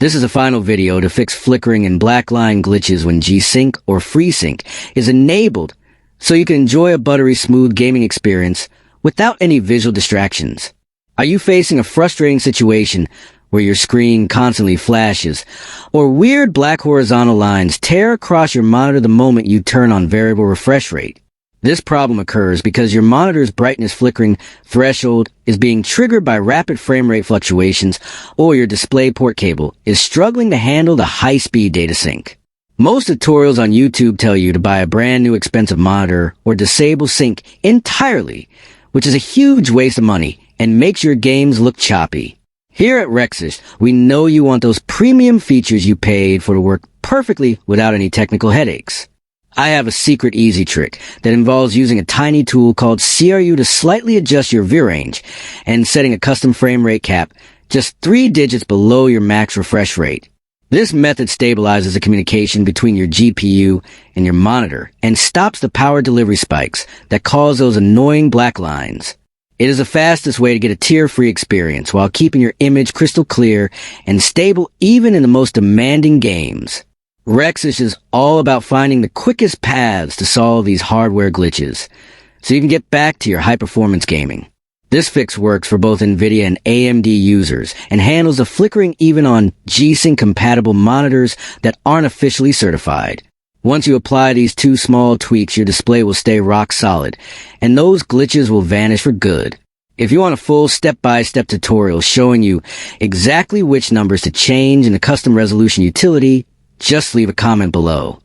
This is a final video to fix flickering and black line glitches when SYNC or FreeSync is enabled so you can enjoy a buttery smooth gaming experience without any visual distractions. Are you facing a frustrating situation where your screen constantly flashes or weird black horizontal lines tear across your monitor the moment you turn on variable refresh rate? This problem occurs because your monitor's brightness flickering threshold is being triggered by rapid frame rate fluctuations, or your DisplayPort cable is struggling to handle the high-speed data sync. Most tutorials on YouTube tell you to buy a brand new expensive monitor or disable sync entirely, which is a huge waste of money and makes your games look choppy. Here at Rexus, we know you want those premium features you paid for to work perfectly without any technical headaches. I have a secret easy trick that involves using a tiny tool called CRU to slightly adjust your view range and setting a custom frame rate cap just 3 digits below your max refresh rate. This method stabilizes the communication between your GPU and your monitor and stops the power delivery spikes that cause those annoying black lines. It is the fastest way to get a tear-free experience while keeping your image crystal clear and stable even in the most demanding games. Rexus is all about finding the quickest paths to solve these hardware glitches, so you can get back to your high-performance gaming. This fix works for both NVIDIA and AMD users and handles the flickering even on G-Sync-compatible monitors that aren't officially certified. Once you apply these 2 small tweaks, your display will stay rock solid, and those glitches will vanish for good. If you want a full step-by-step tutorial showing you exactly which numbers to change in the custom resolution utility, just leave a comment below.